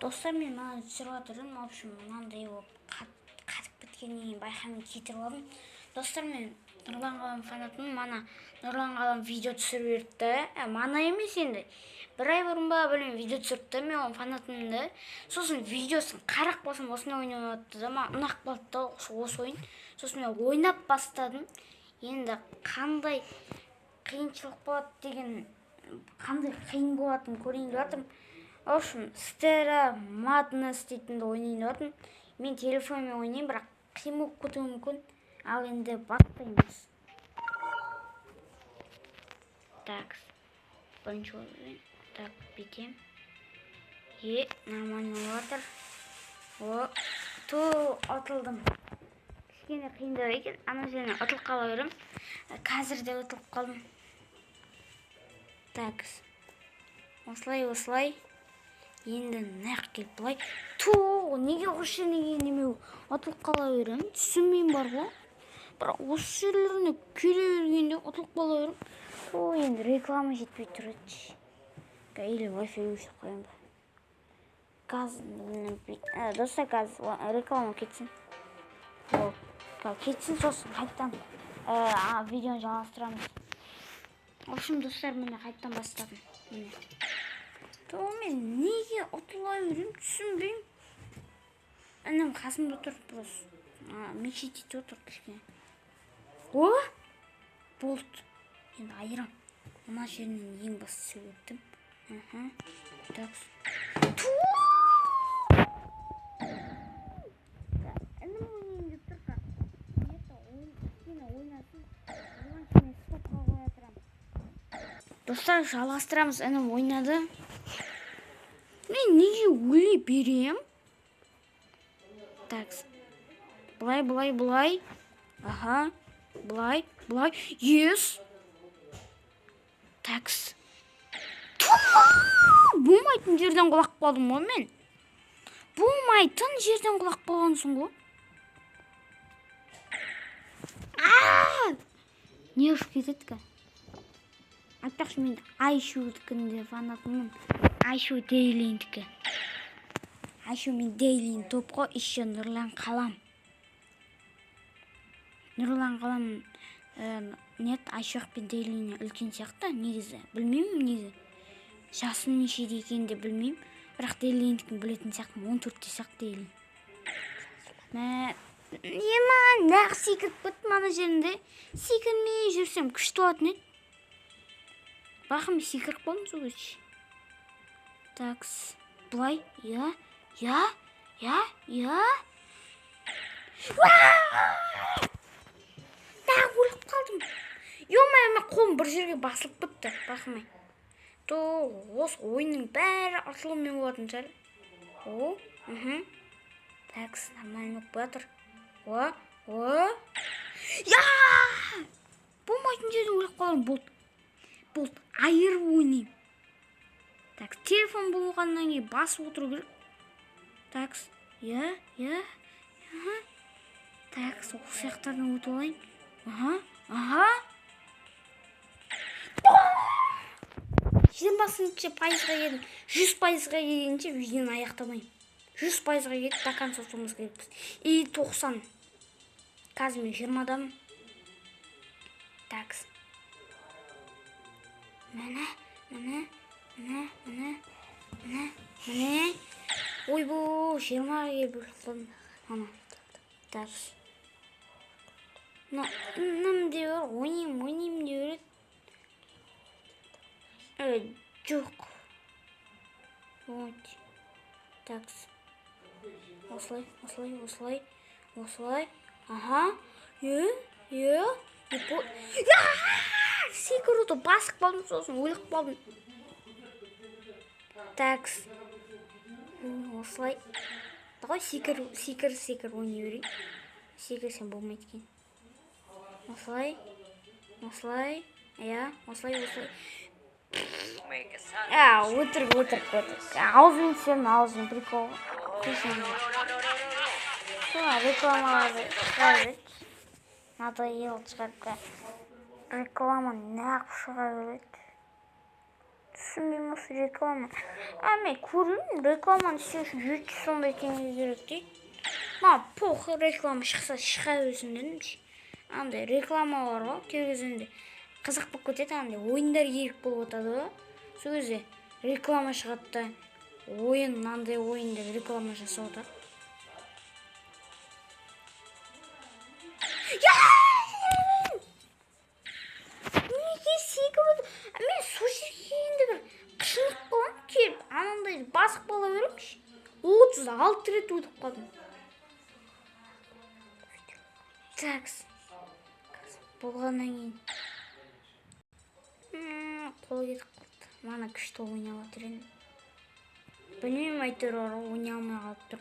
Достар, мен мына түсіріп жатырмын. В общем, мынандай болып қатып біткеннен кейін байқамай кетіріп алдым. Достар, мен Нұрлан Қалам фанатымын. Мана Нұрлан Қалам видео түсіріп берді. Мана емес енді. Бір ай бұрын ба білмеймін, видео түсірді. Мен оның фанатымын да. Сосын видеосын қарап болсам осындай ойнап жатты да, маған ұнап қалды да осы ойын. Сосын мен ойнап бастадым. Енді қандай қиыншылық болады деген, қандай қиын болатынын көрейін деп жатырмын. В общем, Stera Madness дейтінді ойнайын деп жатырмын. Мен телефонмен ойнайын, бірақ қиын болып кетуі мүмкін. Ал енді бастаймыз. Так, бірінші ойын. Так, бүйтем. Нормально болып жатыр. Ұтылдым. Кішкене қиындау екен. Ана жеріне ұтылып қала берем. Қазір де ұтылып қалдым. Так, осылай. Енді нақ келіп бұлай. Неге осы жеріне немеу ұтылып қала берем? Түсінбеймін бар ғой. Бірақ осы жерлеріне келе бергенде ұтылып қала берем. Енді реклама жетпей тұр еді. Или Wi-Fi өшіп қоям ба. Газ, достар, газ реклама кетсін. Кетсін, сосын қайттан видеоны жалғастырамыз. В общем, достар, мені қайттан бастадым. Мен неге ұтыла берем, түсінбеймін. Інім қасымда отыр, просто мешітте отыр кішкене. Болды. Енді айырам. Мына жерінен ең басты сөйлеттім. Так. Інім ойнайын деп тұрса. Кішкене ойнасын. Оған кішкене стопқа қоя тұрам. Достар, жалғастырамыз. Інім ойнады. Мен неге өле берем? Так. Былай. Ага. Былай. Ес. Так. Болмайтын жерден құлақ қалдым ғой мен. Болмайтын жерден құлақ қалғансың ғой. Не ұшып кетеді? Айтпақшы, мен Айшудікінде фанатымын. Айшу Дейлиндікі. Айшу мен Дейлин топ қой, еще Нұрлан Қалам. Нұрлан Қалам нет, Айшуқ пен Дейлин үлкен сияқты, негізі. Білмеймін негізі. Жасын нешеде екен де білмеймін. Бірақ Дейлиндікін білетін сияқты, 14-те сияқты Дейлин. Нақ секіріп көттім ана жерінде. Секірмей жүрсем күшті болатын еді. Бақым секіріп болдым сол кезде. Так, былай, я. Өліп қалдым. Мен қолым бір жерге басылып бітті, бақымай. Осы ойынның бәрі ұтылыммен болатын шығар. Так, нормально болып жатыр. Болмайтын жерден өліп қалдым. Болды, айырып ойнайым. Так, телефон болғаннан кейін басып отыру керек. Так, Так, сол сияқтардан өтіп алайын. Ага. 20% пайызға келдім. 100%-ға келгенше видеоны аяқтамайым. 100%-ға келіп до конца соңымыз керекпіз. И 90. Қазір мен 20-дамын. Так. Міне. Ойбу, 20-ға келіп қалдым. Так. Нім де бар, ойнайым де береді. Жоқ. Так. Осылай. Ага. Секіруді басып қалдым, сосын өліп қалдым. Так. Осылай. Давай секір ойнай берейін. Секірсем болмайды екен. Осылай. Осылай. Өтірік. Аузын түсемін, аузын прикол. Рекламаларды шығарып. Надоело шығарып. Реклама нақ шыға береді. түсінбеймін осы реклама. Мен көрдім, рекламаны істеу үшін 700 сондай теңге керек дейді. Похуй реклама шықса шыға берсін дедім. Андай реклама бар ғой, кей кезінде қызық болып кетеді, андай ойындар керек болып отырды ғой. Сол кезде реклама шығады да, ойын, мынандай ойын деп реклама жасап отыр. Неге секіріп? Мен сол жерге енді бір қышынып қалам, келіп анандай басып қала беремші. 36 рет өтіп қалдым. Такс. Болғаннан кейін. Қол кетіп қалды. Мана күшті ойнап отыр енді. Білмеймін, әйтеуір ойнай алмай қалып тұр.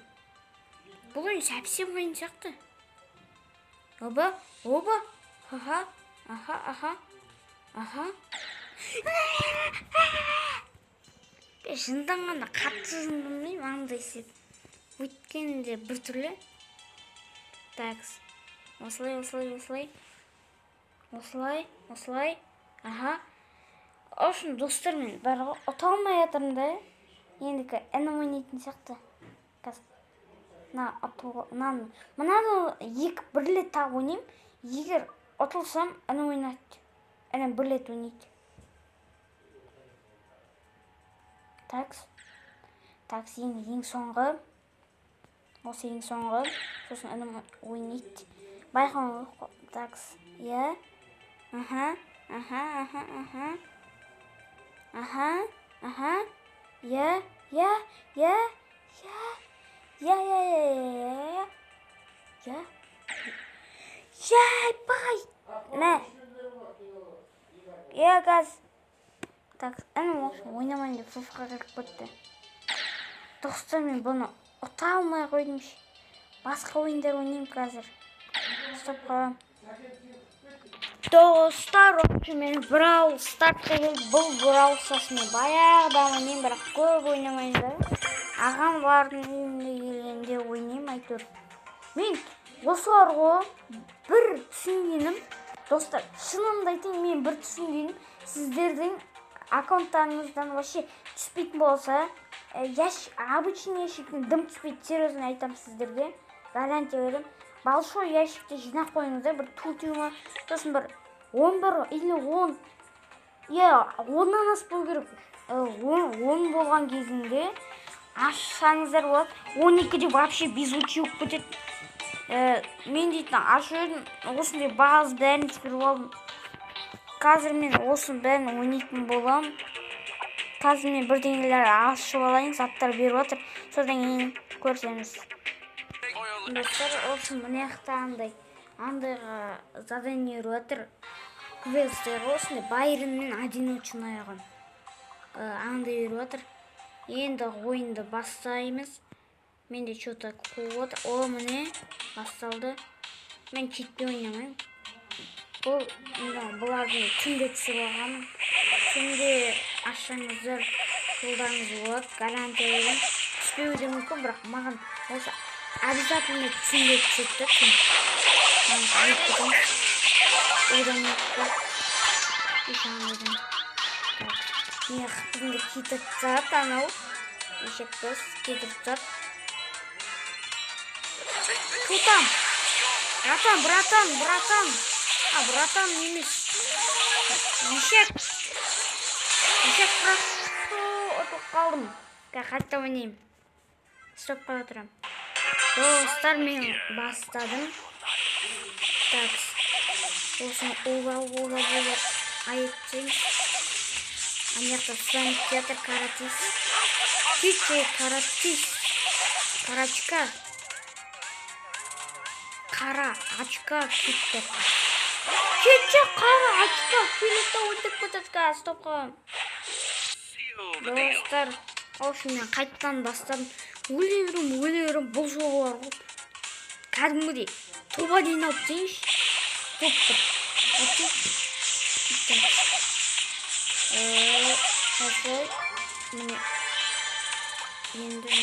Бұл ойын совсем қиын сияқты. Оба. Аха. Жынданғанда қатты жындамаймын, андай сеп. Өйткенде бір түрлі. Такс. Осылай. Аха. Ошын достармен бәрі ұта алмай жатырмын да. Ендікі әнім ойнайтын сияқты. Мынаны екі бірлет тағы ойнайым. Егер ұтылсам, әнім ойнайды. Әнім бірлет ойнайды. Такс, ең соңғы. Осы ең соңғы. Сосын әнім ойнайды. Байқауын такс. Я. Аха. Я. Бай. Мә. Я газ. Так, әнім ойнамайын деп софаға кіріп кетті. Достар, мен бұны ұта алмай қойдымшы. Басқа ойындар ойнайым қазір. Стоп қалам. Достар, мен Brawl Stars деген бұл Brawl Stars'ны баяғыдан ойнайым, бірақ көп ойнамайын да. Ағам бардың үйінде келгенде ойнайым әйтеуір. Мен осылар ғой бір түсінгенім, достар, шынымды айтайын, мен бір түсінгенім, сіздердің аккаунттарыңыздан вообще түспейтін болса, обычный ящиктен дым түспейді, серьезно айтамын сіздерге, гарантия беремін. Большой ящикті жинақ қойыңыздар, бір тутюма, сосын бір 11 или 10, 10-нан асып болу керек, 10 болған кезінде ашсаңыздар болады, 12-де вообще безучий болып кетеді. Мен дейтін ашу едім, осындай бағыз бәрін түспіріп алдым. Қазір мен осын бәрін ойнайтын болам. Қазір мен бірдеңелер ашып алайын, заттар беріп отыр, содан кейін көрсеңіз. Достар, осын мына жақта андайға задание беріп отыр. Квесттер осындай Байронмен одиночный аяғын. Андай беріп отыр. Енді ойынды бастаймыз. Менде что-то қуып отыр. О, міне басталды. Мен кетпей ойнамаймын. Бұлардың түнде түсіп алғанмын. Түнде ашсаңыздар қолдарыңыз болады. Гарантия беремін. Түспеуі де мүмкін, бірақ маған осы обязательно түнде түседі. Маған айтып кетемін. Одан өтіп. Ешаңыздан. Мен қытымды кетіп зат, анау. Ешекпіз кетіп зат. Тутам. Братан. Братан емес. Ешек ұтып қалдым. Қайтта ойнайым. Стопқа отырам. Достар, мен бастадым. Так. Осыны ола айттың. Анаяқта Слайм театр каратист. Карачка. Қара очка кетті. Қара очка келетті өтіп кетеді. Стоп қалам. Достар, осымен мен қайттан бастадым. Өлерім, бұл жолы бар ғой. Кәдімгідей тоба дейін алып дейінші. Топ бір. Осылай. Міне. Енді мен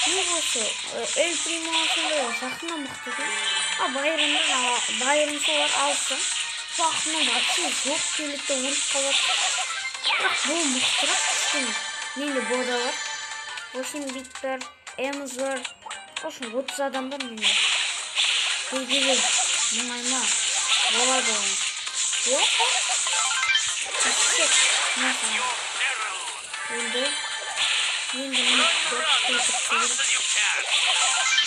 не болса, Эль Примо асында жақына мұқты дейін. Байырын солар алсын. уақытымнан вообще жоқ келеді де ұрып қалады. Бірақ бұл мықтырақ кішкене. Менде бода бар. 8 бит бар, эміз бар. В общем, 30 адам бар менде. Келгеле, мұңайма. Болады оны. Жоқ? Кішкет. Mesela. Öldü. Şimdi bunu